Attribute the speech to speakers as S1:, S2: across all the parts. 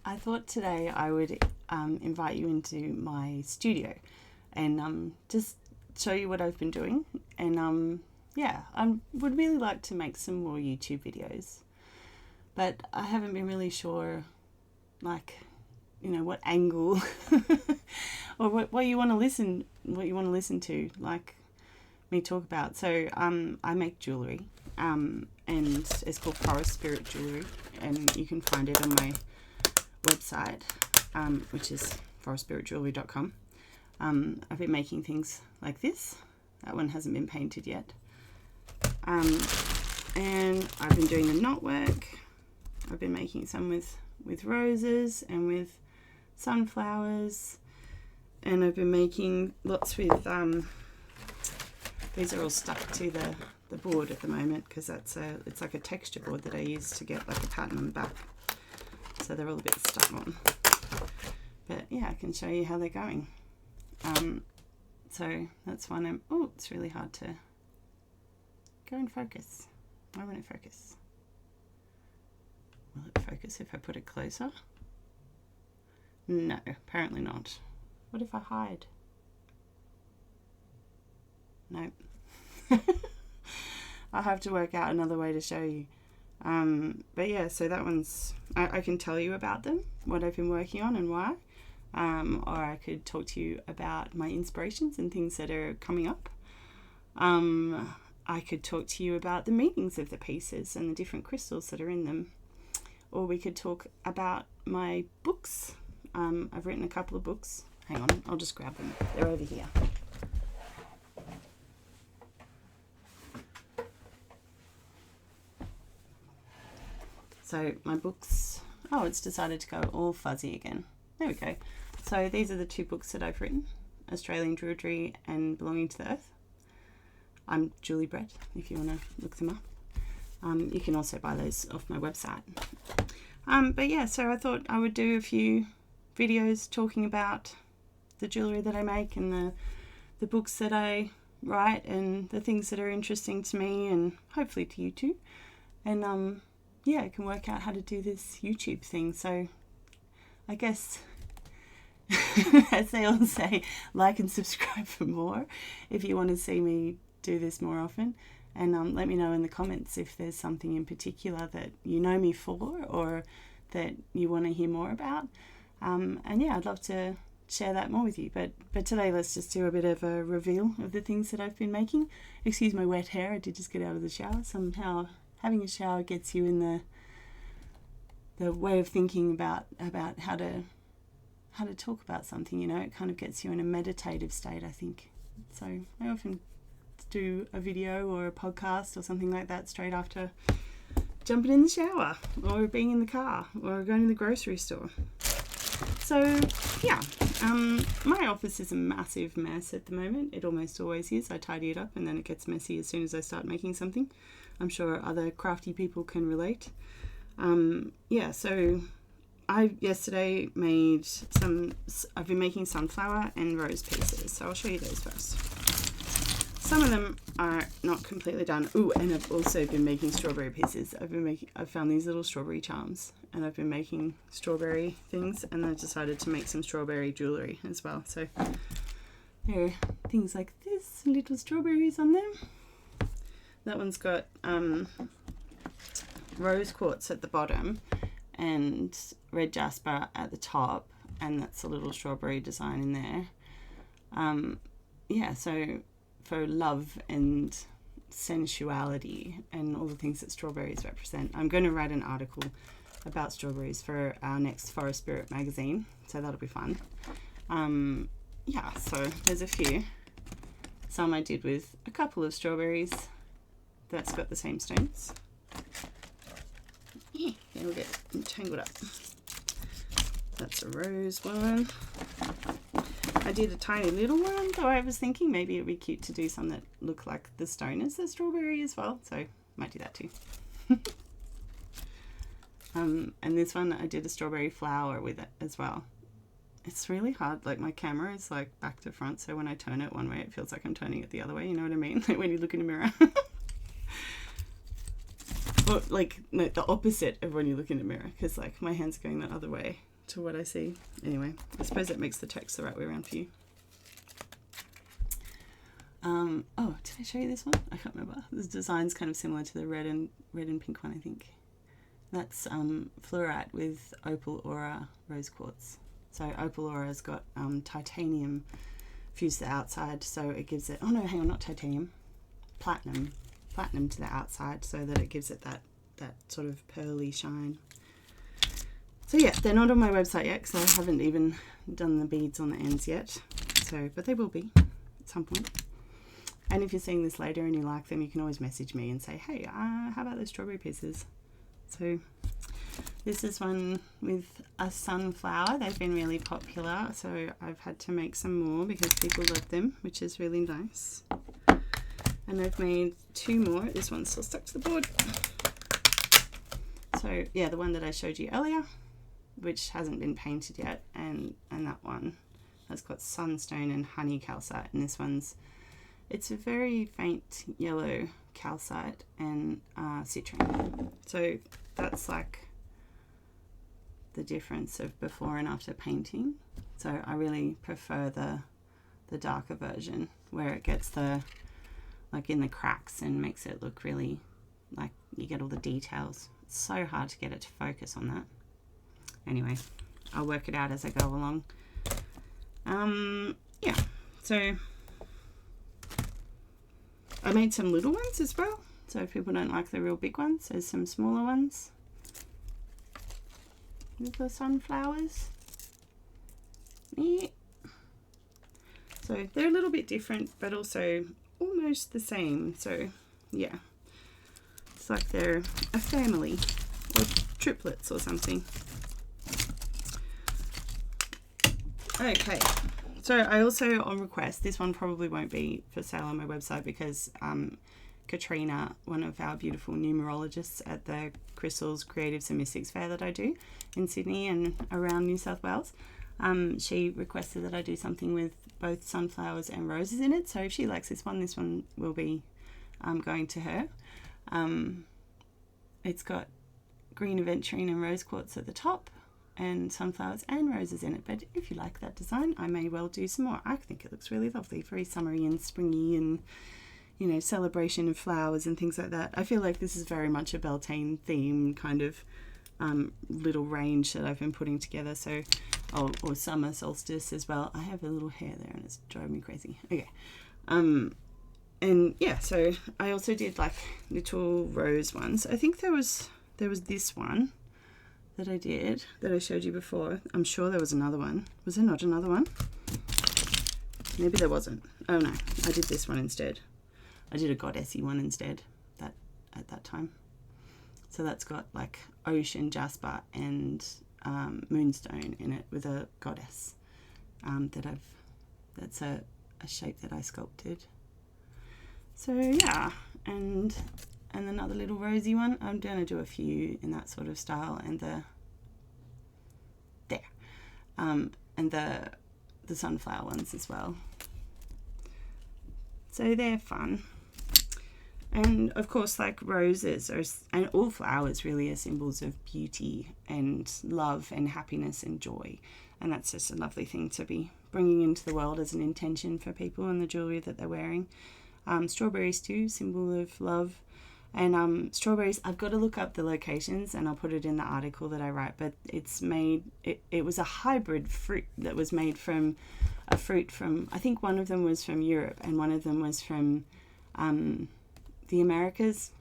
S1: I thought today I would invite you into my studio and just show you what I've been doing. And I would really like to make some more YouTube videos, but I haven't been really sure, what angle or what you want to listen to, like me talk about. So I make jewellery, and it's called Forest Spirit Jewellery, and you can find it on my website, which is forestspiritjewellery.com. I've been making things like this. That one hasn't been painted yet. And I've been doing the knotwork. I've been making some with roses and with sunflowers, and I've been making lots with these are all stuck to the board at the moment because it's like a texture board that I use to get like a pattern on the back, so they're all a bit stuck on. But yeah, I can show you how they're going. So that's one. It's really hard to go and focus. Why won't it focus? Will it focus if I put it closer? No, apparently not. What if I hide? Nope. I'll have to work out another way to show you. But yeah, so that one's, I can tell you about them, what I've been working on and why. Or I could talk to you about my inspirations and things that are coming up. I could talk to you about the meanings of the pieces and the different crystals that are in them. Or we could talk about my books. I've written a couple of books. Hang on, I'll just grab them. They're over here. So my books, it's decided to go all fuzzy again. There we go. So these are the two books that I've written, Australian Druidry and Belonging to the Earth. I'm Julie Brett, if you want to look them up. You can also buy those off my website. But yeah, so I thought I would do a few videos talking about the jewellery that I make and the books that I write and the things that are interesting to me and hopefully to you too. And I can work out how to do this YouTube thing. So I guess, as they all say, like and subscribe for more if you want to see me do this more often. And let me know in the comments if there's something in particular that you know me for or that you want to hear more about. I'd love to share that more with you. But today let's just do a bit of a reveal of the things that I've been making. Excuse my wet hair, I did just get out of the shower. Somehow having a shower gets you in the way of thinking about how to talk about something, it kind of gets you in a meditative state, I think. So I often do a video or a podcast or something like that straight after jumping in the shower or being in the car or going to the grocery store. So yeah, my office is a massive mess at the moment. It almost always is. I tidy it up and then it gets messy as soon as I start making something. I'm sure other crafty people can relate. So I yesterday I've been making sunflower and rose pieces, so I'll show you those first. Some of them are not completely done. And I've also been making strawberry pieces. I've found these little strawberry charms and I've been making strawberry things, and I decided to make some strawberry jewellery as well. So there are things like this, little strawberries on them. That one's got rose quartz at the bottom and red jasper at the top, and that's a little strawberry design in there. So for love and sensuality and all the things that strawberries represent. I'm going to write an article about strawberries for our next Forest Spirit magazine, so that'll be fun. So there's a few. Some I did with a couple of strawberries that's got the same stones. They'll get tangled up. That's a rose one. I did a tiny little one, though I was thinking maybe it would be cute to do some that look like the stone as the strawberry as well, so might do that too. And this one I did a strawberry flower with it as well. It's really hard, like my camera is like back to front, so when I turn it one way it feels like I'm turning it the other way, you know what I mean? Like when you look in a mirror. Or like no, the opposite of when you look in the mirror, because like my hand's going the other way. to what I see. Anyway, I suppose that makes the text the right way around for you. Oh, did I show you this one? I can't remember. This design's kind of similar to the red and pink one, I think. That's fluorite with opal aura rose quartz. So opal aura's got titanium fused to the outside, so it gives it, oh no, hang on, not titanium, platinum to the outside, so that it gives it that sort of pearly shine. So yeah, they're not on my website yet because I haven't even done the beads on the ends yet. So, but they will be at some point. And if you're seeing this later and you like them, you can always message me and say, hey, how about those strawberry pieces? So this is one with a sunflower. They've been really popular, so I've had to make some more because people love them, which is really nice. And I've made 2 more. This one's still stuck to the board. So yeah, the one that I showed you earlier, which hasn't been painted yet, and that one has got sunstone and honey calcite, and this one's, it's a very faint yellow calcite and citrine. So that's like the difference of before and after painting. So I really prefer the darker version where it gets the, like in the cracks and makes it look really like you get all the details. It's so hard to get it to focus on that. Anyway, I'll work it out as I go along. Yeah, so I made some little ones as well. So if people don't like the real big ones, there's some smaller ones with the sunflowers. Yeah. So they're a little bit different, but also almost the same. So yeah, it's like they're a family or triplets or something. Okay, so I also, on request, this one probably won't be for sale on my website because Katrina, one of our beautiful numerologists at the Crystals Creatives and Mystics Fair that I do in Sydney and around New South Wales, she requested that I do something with both sunflowers and roses in it. So if she likes this one will be going to her. It's got green aventurine and rose quartz at the top, and sunflowers and roses in it. But if you like that design, I may well do some more. I think it looks really lovely, very summery and springy, and you know, celebration of flowers and things like that. I feel like this is very much a Beltane theme kind of little range that I've been putting together. So, or summer solstice as well. I have a little hair there and it's driving me crazy. Okay. And yeah, so I also did like little rose ones. I think there was this one that I did, that I showed you before. I'm sure there was another one. Was there not another one? Maybe there wasn't. Oh no, I did this one instead. I did a goddessy one instead at that time. So that's got like ocean jasper and moonstone in it with a goddess that's a shape that I sculpted. So yeah, and another little rosy one. I'm going to do a few in that sort of style, and and the sunflower ones as well. So they're fun. And of course, like roses and all flowers really are symbols of beauty and love and happiness and joy. And that's just a lovely thing to be bringing into the world as an intention for people and the jewelry that they're wearing. Strawberries too, symbol of love. And strawberries, I've got to look up the locations and I'll put it in the article that I write, but it's made, it was a hybrid fruit that was made from a fruit from, I think one of them was from Europe and one of them was from the Americas.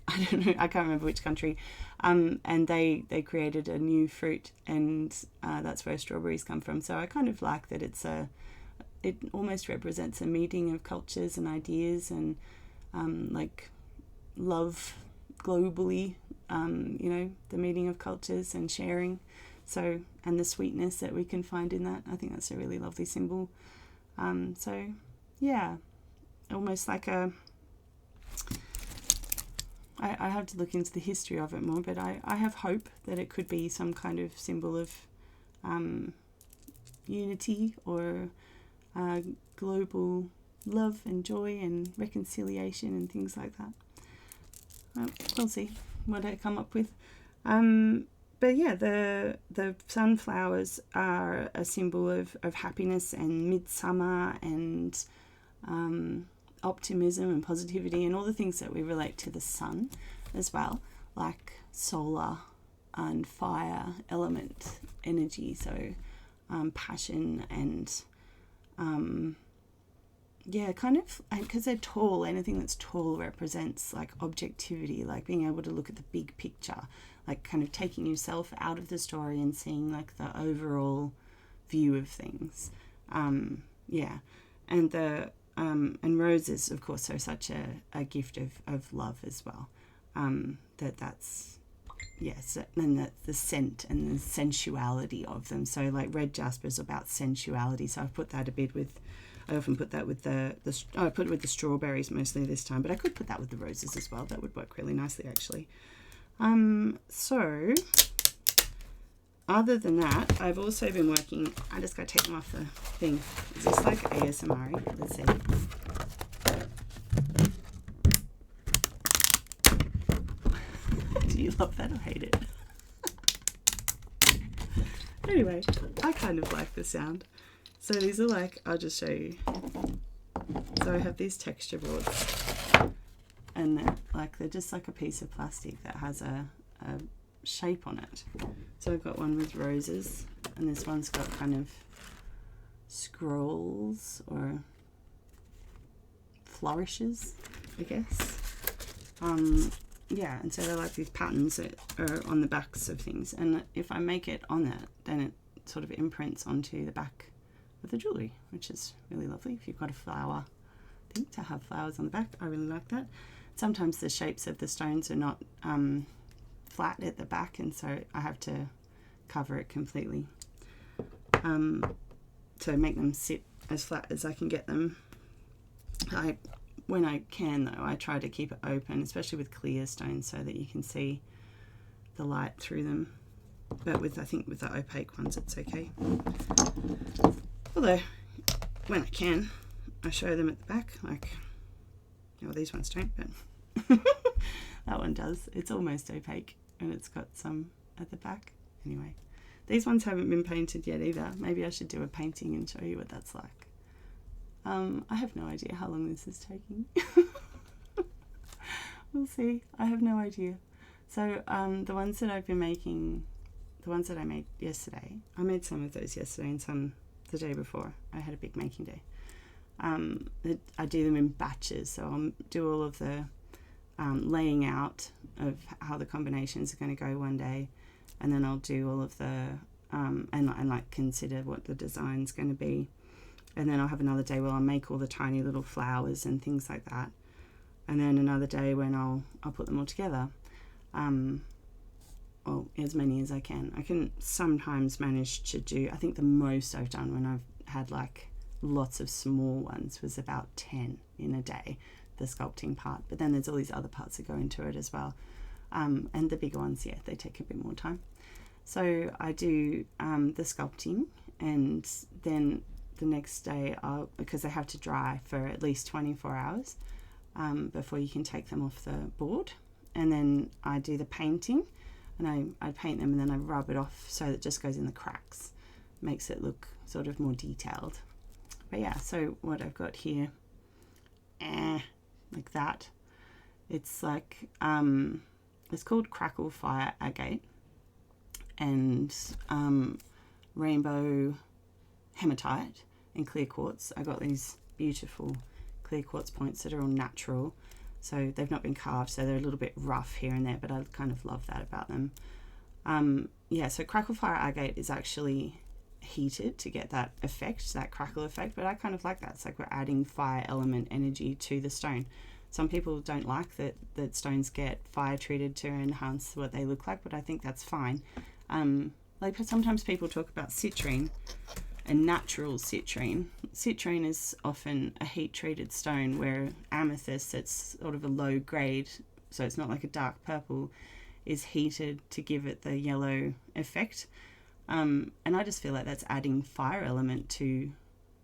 S1: I don't know, I can't remember which country. And they created a new fruit, and that's where strawberries come from. So I kind of like that it almost represents a meeting of cultures and ideas and like love globally, you know, the meeting of cultures and sharing. So, and the sweetness that we can find in that. I think that's a really lovely symbol. So yeah, almost like I have to look into the history of it more, but I have hope that it could be some kind of symbol of unity or global love and joy and reconciliation and things like that. We'll see what I come up with. but yeah, the sunflowers are a symbol of happiness and midsummer and optimism and positivity and all the things that we relate to the sun as well, like solar and fire element energy, so passion and yeah, kind of, because they're tall, anything that's tall represents like objectivity, like being able to look at the big picture, like kind of taking yourself out of the story and seeing like the overall view of things. Yeah, and the and roses, of course, are such a gift of love as well. That's yes, and that's the scent and the sensuality of them. So like red jasper is about sensuality. So I've put that a bit with. I often put that with I put it with the strawberries mostly this time, but I could put that with the roses as well. That would work really nicely actually. So other than that, I've also been working. I just got to take them off the thing. Is this like ASMR? Let's see. Do you love that or hate it? Anyway, I kind of like the sound. So these are like, I'll just show you. So I have these texture boards, and they're just like a piece of plastic that has a shape on it. So I've got one with roses, and this one's got kind of scrolls or flourishes, I guess. Yeah, and so they're like these patterns that are on the backs of things, and if I make it on that, then it sort of imprints onto the back of the jewellery, which is really lovely. If you've got a flower thing to have flowers on the back, I really like that. Sometimes the shapes of the stones are not flat at the back, and so I have to cover it completely to make them sit as flat as I can get them. When I can though, I try to keep it open, especially with clear stones, so that you can see the light through them. But I think with the opaque ones it's okay. Although when I can, I show them at the back, like, well, these ones don't, but that one does. It's almost opaque and it's got some at the back. Anyway, these ones haven't been painted yet either. Maybe I should do a painting and show you what that's like. I have no idea how long this is taking. We'll see. I have no idea. So the ones that I've been making, the ones that I made yesterday, I made some of those yesterday and some the day before. I had a big making day. I do them in batches, so I'll do all of the laying out of how the combinations are going to go one day, and then I'll do all of the and like consider what the design's going to be, and then I'll have another day where I'll make all the tiny little flowers and things like that, and then another day when I'll put them all together. Well, as many as I can. I can sometimes manage to do, I think the most I've done when I've had like lots of small ones was about 10 in a day, the sculpting part. But then there's all these other parts that go into it as well. And the bigger ones, yeah, they take a bit more time. So I do the sculpting, and then the next day, because they have to dry for at least 24 hours before you can take them off the board. And then I do the painting, and I paint them, and then I rub it off so it just goes in the cracks, makes it look sort of more detailed. But yeah, so what I've got here, like that, it's like it's called Crackle Fire Agate and rainbow hematite and clear quartz. I got these beautiful clear quartz points that are all natural. So they've not been carved, so they're a little bit rough here and there, but I kind of love that about them. Yeah, so Crackle Fire Agate is actually heated to get that effect, that crackle effect, but I kind of like that. It's like we're adding fire element energy to the stone. Some people don't like that stones get fire treated to enhance what they look like, but I think that's fine. Like sometimes people talk about citrine and natural citrine. Citrine is often a heat-treated stone, where amethyst, it's sort of a low grade, so it's not like a dark purple, is heated to give it the yellow effect. And I just feel like that's adding fire element to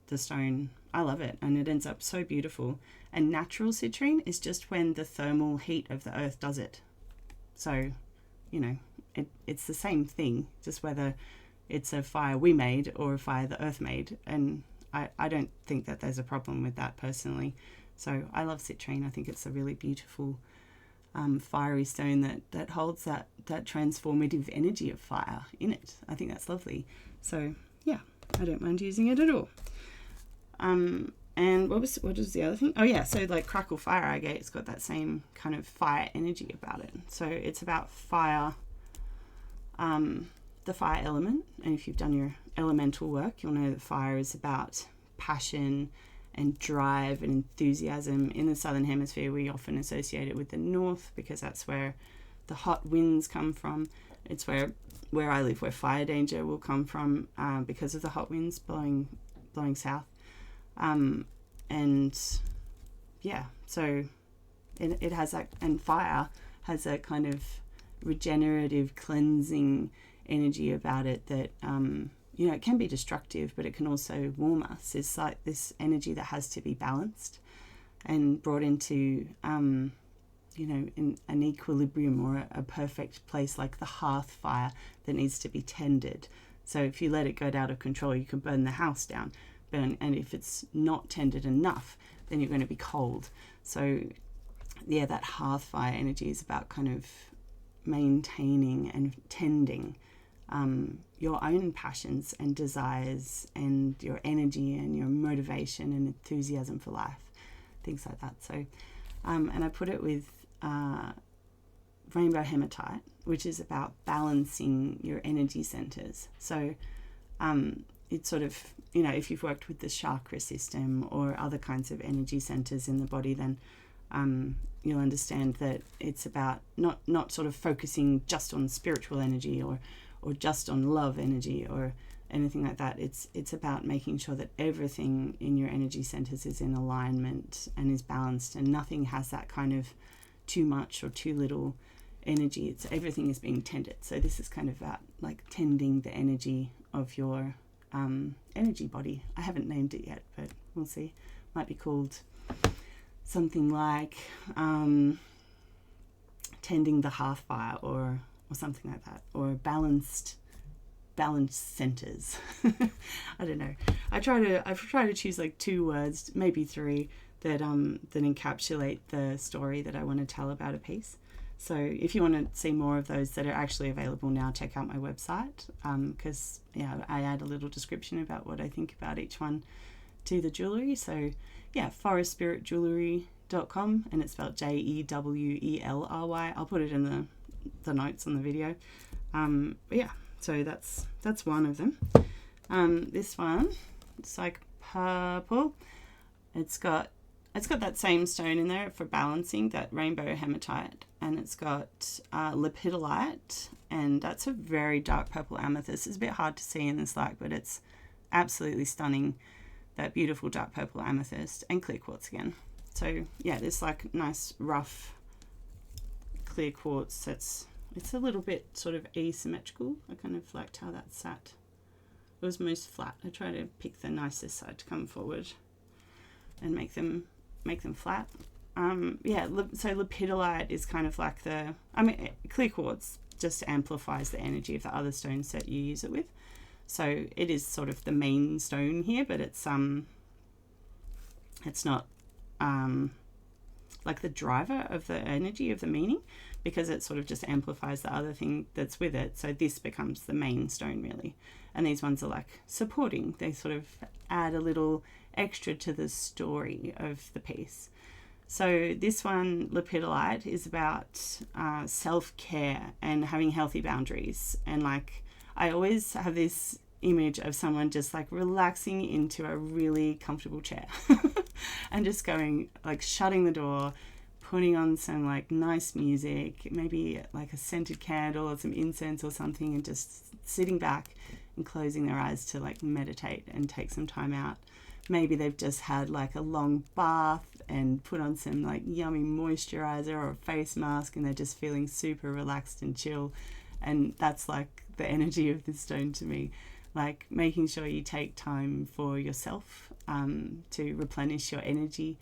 S1: the stone. I love it, and it ends up so beautiful. And natural citrine is just when the thermal heat of the earth does it. So, you know, it's the same thing, just whether it's a fire we made or a fire the earth made. And I don't think that there's a problem with that personally. So I love citrine. I think it's a really beautiful fiery stone that holds that transformative energy of fire in it. I think that's lovely. So yeah, I don't mind using it at all. And what was the other thing? Oh yeah, so like Crackle Fire Agate, it's got that same kind of fire energy about it. So it's about fire, the fire element. And if you've done your elemental work, you'll know that fire is about passion and drive and enthusiasm. In the Southern Hemisphere, we often associate it with the north because that's where the hot winds come from. It's where I live, where fire danger will come from because of the hot winds blowing south. And yeah, so it has that, and fire has a kind of regenerative, cleansing energy about it that, it can be destructive, but it can also warm us. It's like this energy that has to be balanced and brought into, in an equilibrium or a perfect place, like the hearth fire that needs to be tended. So if you let it go out of control, you can burn the house down. And if it's not tended enough, then you're going to be cold. So yeah, that hearth fire energy is about kind of maintaining and tending your own passions and desires and your energy and your motivation and enthusiasm for life, things like that. So and I put it with rainbow hematite, which is about balancing your energy centers. So it's sort of, if you've worked with the chakra system or other kinds of energy centers in the body, then you'll understand that it's about not sort of focusing just on spiritual energy or just on love energy or anything like that. It's about making sure that everything in your energy centers is in alignment and is balanced, and nothing has that kind of too much or too little energy. Everything is being tended. So this is kind of about like tending the energy of your energy body. I haven't named it yet, but we'll see. Might be called something like tending the hearth fire or something like that, or balanced centers. I don't know. I try to choose like 2 words, maybe 3, that encapsulate the story that I want to tell about a piece. So if you want to see more of those that are actually available now, check out my website, because I add a little description about what I think about each one to the jewellery. So yeah, forestspiritjewellery.com, and it's spelled Jewelry. I'll put it in the notes on the video. But yeah, so that's one of them. This one, it's like purple. It's got that same stone in there for balancing, that rainbow hematite, and it's got lepidolite, and that's a very dark purple amethyst. It's a bit hard to see in this light, but it's absolutely stunning, that beautiful dark purple amethyst, and clear quartz again. So yeah, this like nice rough clear quartz. It's a little bit sort of asymmetrical. I kind of liked how that sat. It was most flat. I try to pick the nicest side to come forward and make them flat. So lepidolite is kind of like clear quartz just amplifies the energy of the other stones that you use it with. So it is sort of the main stone here, but it's not like the driver of the energy of the meaning, because it sort of just amplifies the other thing that's with it. So this becomes the main stone really. And these ones are like supporting. They sort of add a little extra to the story of the piece. So this one, lepidolite, is about self-care and having healthy boundaries. And like, I always have this image of someone just like relaxing into a really comfortable chair and just going, like, shutting the door, putting on some like nice music, maybe like a scented candle or some incense or something, and just sitting back and closing their eyes to like meditate and take some time out. Maybe they've just had like a long bath and put on some like yummy moisturizer or a face mask, and they're just feeling super relaxed and chill. And that's like the energy of this stone to me, like making sure you take time for yourself to replenish your energy,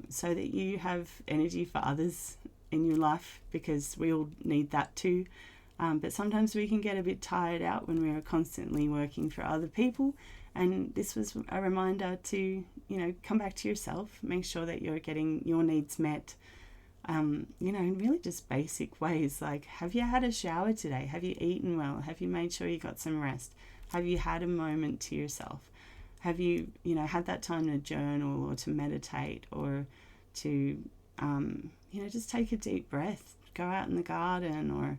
S1: so that you have energy for others in your life, because we all need that too. But sometimes we can get a bit tired out when we are constantly working for other people. And this was a reminder to, you know, come back to yourself, make sure that you're getting your needs met, you know, in really just basic ways. Like, have you had a shower today? Have you eaten well? Have you made sure you got some rest? Have you had a moment to yourself? Have you, you know, had that time to journal or to meditate or to, you know, just take a deep breath, go out in the garden, or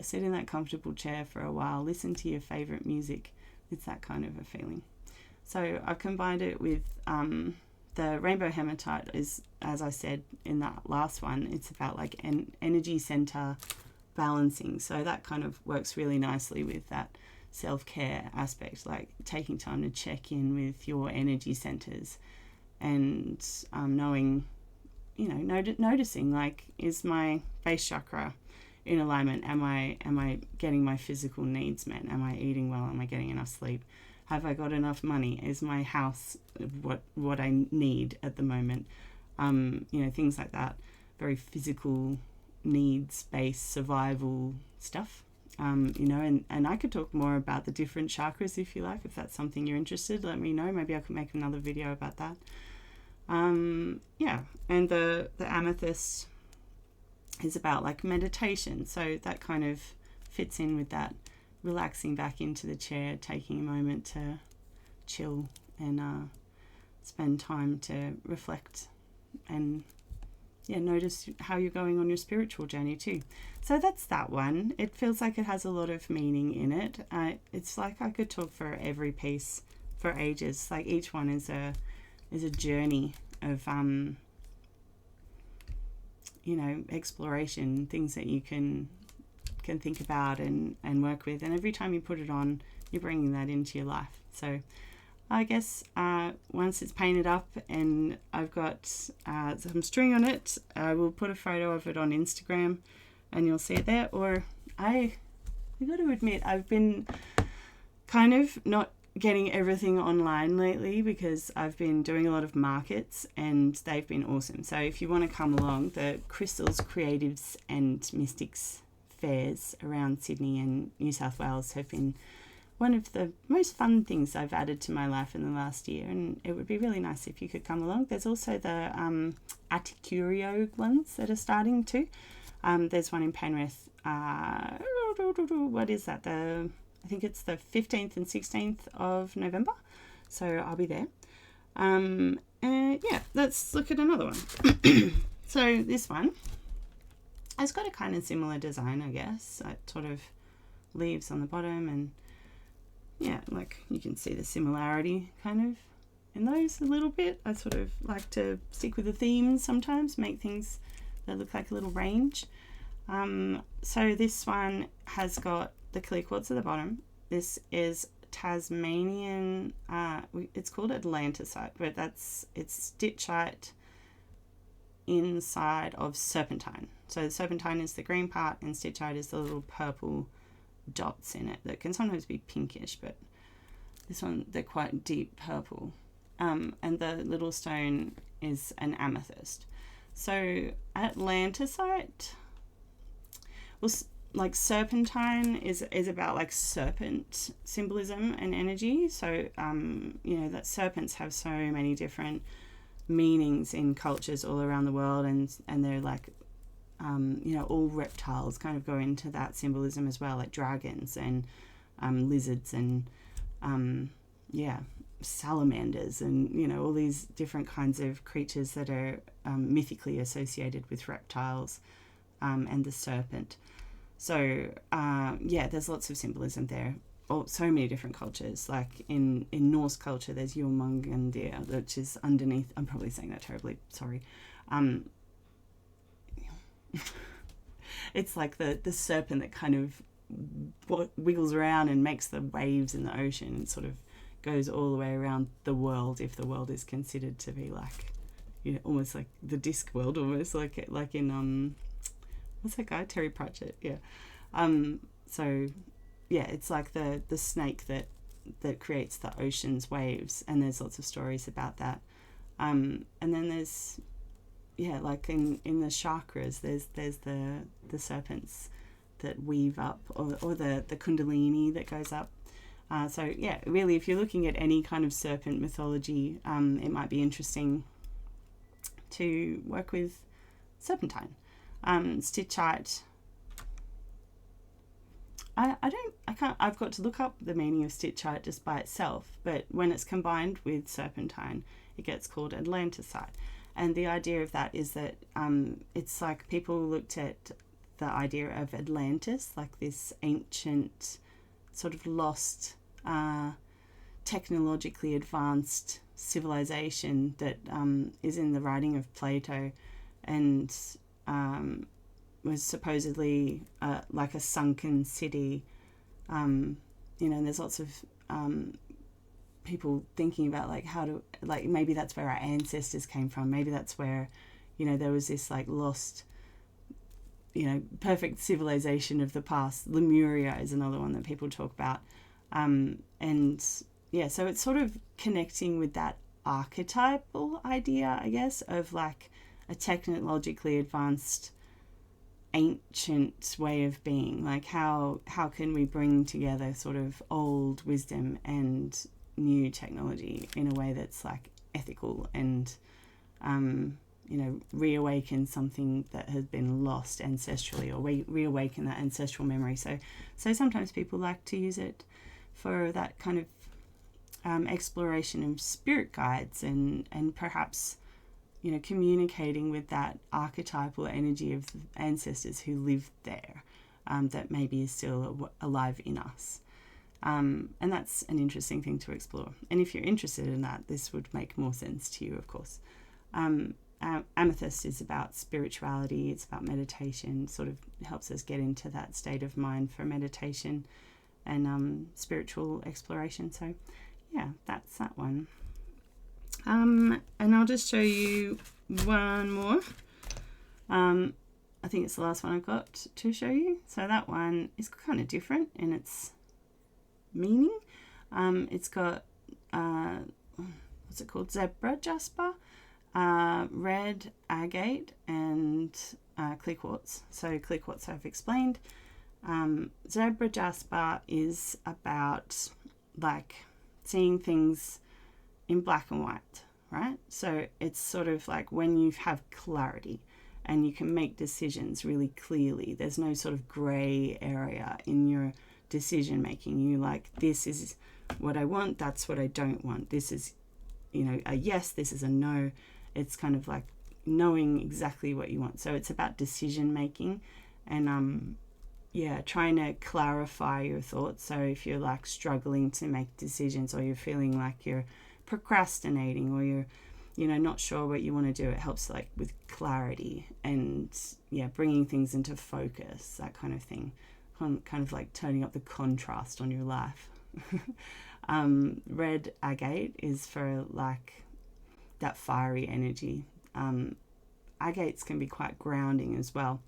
S1: sit in that comfortable chair for a while, listen to your favorite music. It's that kind of a feeling. So I've combined it with the rainbow hematite is, as I said in that last one, it's about like an energy center balancing. So that kind of works really nicely with that self-care aspect, like taking time to check in with your energy centers and knowing, you know, noticing, like, is my base chakra in alignment? Am I getting my physical needs met? Am I eating well? Am I getting enough sleep? Have I got enough money? Is my house what I need at the moment? You know, things like that. Very physical needs-based survival stuff. You know, and I could talk more about the different chakras if you like. If that's something you're interested, let me know. Maybe I could make another video about that. Yeah, and the amethyst is about like meditation. So that kind of fits in with that, relaxing back into the chair, taking a moment to chill and spend time to reflect and notice how you're going on your spiritual journey too. So that's that one. It feels like it has a lot of meaning in it. It's like I could talk for every piece for ages. Like each one is a journey of you know, exploration, things that you can think about and work with. And every time you put it on, you're bringing that into your life. So I guess once it's painted up and I've got some string on it, I will put a photo of it on Instagram and you'll see it there. Or I've got to admit, I've been kind of not getting everything online lately because I've been doing a lot of markets and they've been awesome. So if you want to come along, the Crystals, Creatives and Mystics fairs around Sydney and New South Wales have been one of the most fun things I've added to my life in the last year, and it would be really nice if you could come along. There's also the Aticurio ones that are starting too. There's one in Penrith. What is that? I think it's the 15th and 16th of November. So I'll be there. And yeah, let's look at another one. So this one has got a kind of similar design, I guess. It sort of leaves on the bottom, and yeah, like you can see the similarity kind of in those a little bit. I sort of like to stick with the themes sometimes, make things that look like a little range. So this one has got the clear quartz at the bottom. This is Tasmanian, it's called Atlanticite, but it's stitchite inside of serpentine. So the serpentine is the green part and stitchite is the little purple dots in it that can sometimes be pinkish, but this one, they're quite deep purple. And the little stone is an amethyst. So Atlanticite, well, like serpentine is about like serpent symbolism and energy. So you know, that serpents have so many different meanings in cultures all around the world, and they're like you know, all reptiles kind of go into that symbolism as well, like dragons and lizards and salamanders, and you know, all these different kinds of creatures that are mythically associated with reptiles and the serpent. So yeah, there's lots of symbolism there. So many different cultures. Like in Norse culture, there's Jormungandir, which is underneath. I'm probably saying that terribly. Sorry. It's like the serpent that kind of wiggles around and makes the waves in the ocean and sort of goes all the way around the world, if the world is considered to be like, you know, almost like the disc world, almost like in what's that guy, Terry Pratchett? Yeah. So yeah, it's like the snake that creates the ocean's waves, and there's lots of stories about that. And then there's, yeah, like in the chakras, there's the serpents that weave up, or the kundalini that goes up. So yeah, really, if you're looking at any kind of serpent mythology, it might be interesting to work with serpentine. Stitchite. I've got to look up the meaning of stitchite just by itself, but when it's combined with serpentine, it gets called Atlanticite. And the idea of that is that it's like people looked at the idea of Atlantis, like this ancient, sort of lost, technologically advanced civilization that is in the writing of Plato, and was supposedly like a sunken city. And there's lots of people thinking about like how to, like, maybe that's where our ancestors came from. Maybe that's where, there was this like lost, perfect civilization of the past. Lemuria is another one that people talk about. And yeah, so it's sort of connecting with that archetypal idea, I guess, of like a technologically advanced ancient way of being. Like how can we bring together sort of old wisdom and new technology in a way that's like ethical and reawaken something that has been lost ancestrally, or reawaken that ancestral memory. So sometimes people like to use it for that kind of exploration of spirit guides and perhaps communicating with that archetypal energy of the ancestors who lived there, that maybe is still alive in us. And that's an interesting thing to explore. And if you're interested in that, this would make more sense to you, of course. Amethyst is about spirituality, it's about meditation, sort of helps us get into that state of mind for meditation and spiritual exploration. So yeah, that's that one. And I'll just show you one more. I think it's the last one I've got to show you. So that one is kind of different in its meaning. It's got, what's it called? Zebra jasper, red agate, and clear quartz. So clear quartz I've explained. Zebra jasper is about like seeing things in black and white, right? So it's sort of like when you have clarity and you can make decisions really clearly. There's no sort of grey area in your decision making. You like, this is what I want, that's what I don't want. This is, a yes, this is a no. It's kind of like knowing exactly what you want. So it's about decision making and trying to clarify your thoughts. So if you're like struggling to make decisions, or you're feeling like you're procrastinating, or you're not sure what you want to do, it helps like with clarity and bringing things into focus, that kind of thing, kind of like turning up the contrast on your life. Red agate is for like that fiery energy. Agates can be quite grounding as well,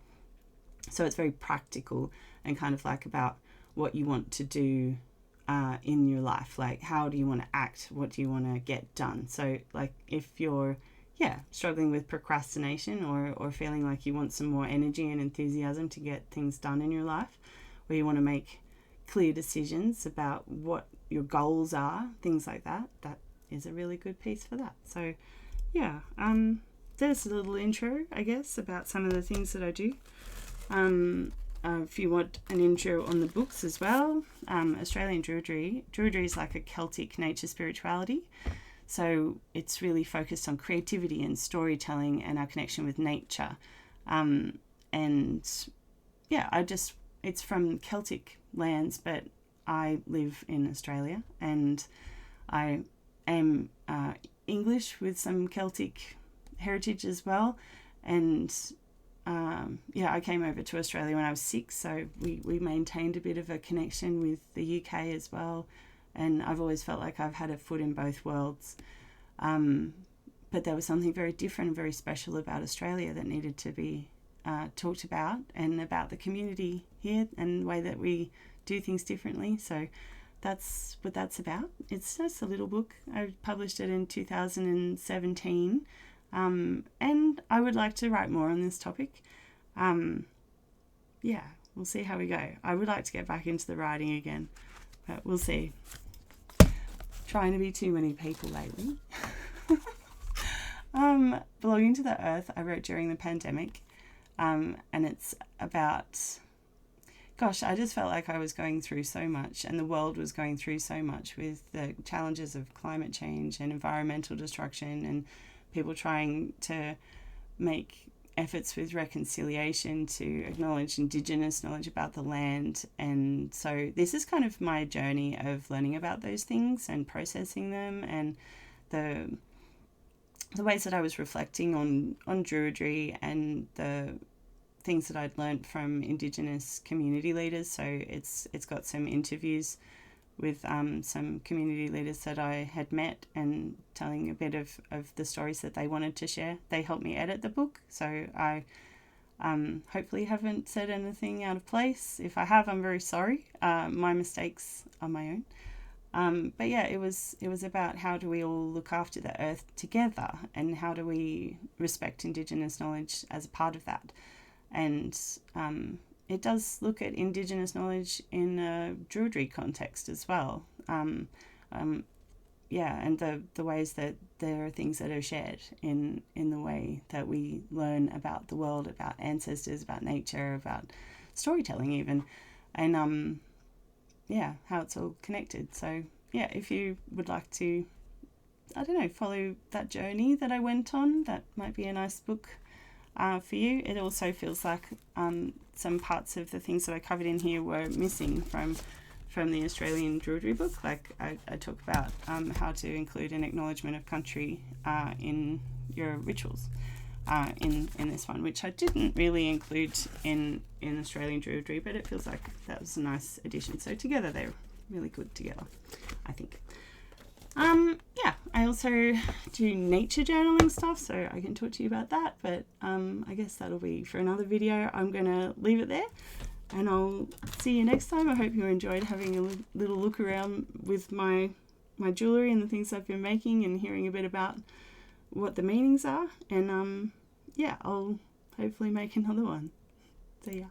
S1: so it's very practical and kind of like about what you want to do in your life. Like, how do you want to act? What do you want to get done? So like if you're struggling with procrastination, or feeling like you want some more energy and enthusiasm to get things done in your life, or you want to make clear decisions about what your goals are, things like that, that is a really good piece for that. So there's a little intro, I guess, about some of the things that I do. If you want an intro on the books as well, Australian Druidry is like a Celtic nature spirituality. So it's really focused on creativity and storytelling and our connection with nature. It's from Celtic lands, but I live in Australia, and I am English with some Celtic heritage as well. And I came over to Australia when I was 6, so we maintained a bit of a connection with the UK as well, and I've always felt like I've had a foot in both worlds, but there was something very different and very special about Australia that needed to be talked about, and about the community here and the way that we do things differently. So that's what that's about. It's just a little book. I published it in 2017. And I would like to write more on this topic. we'll see how we go. I would like to get back into the writing again, but we'll see. Trying to be too many people lately. Belonging to the Earth, I wrote during the pandemic, and it's about, gosh, I just felt like I was going through so much, and the world was going through so much with the challenges of climate change and environmental destruction, and people trying to make efforts with reconciliation to acknowledge Indigenous knowledge about the land. And so this is kind of my journey of learning about those things and processing them, and the ways that I was reflecting on Druidry and the things that I'd learnt from Indigenous community leaders. So it's got some interviews with some community leaders that I had met, and telling a bit of the stories that they wanted to share. They helped me edit the book, so I hopefully haven't said anything out of place. If I have, I'm very sorry. My mistakes are my own. But yeah, it was about how do we all look after the earth together, and how do we respect Indigenous knowledge as a part of that. And it does look at Indigenous knowledge in a Druidry context as well. And the ways that there are things that are shared in the way that we learn about the world, about ancestors, about nature, about storytelling even, and how it's all connected. So yeah, if you would like to, I don't know, follow that journey that I went on, that might be a nice book for you. It also feels like some parts of the things that I covered in here were missing from the Australian Druidry book. Like I talk about how to include an acknowledgement of country in your rituals in this one, which I didn't really include in Australian Druidry, but it feels like that was a nice addition. So together they're really good together, I think. I also do nature journaling stuff, so I can talk to you about that, but I guess that'll be for another video. I'm going to leave it there, and I'll see you next time. I hope you enjoyed having a little look around with my jewellery and the things I've been making, and hearing a bit about what the meanings are, and I'll hopefully make another one. See ya.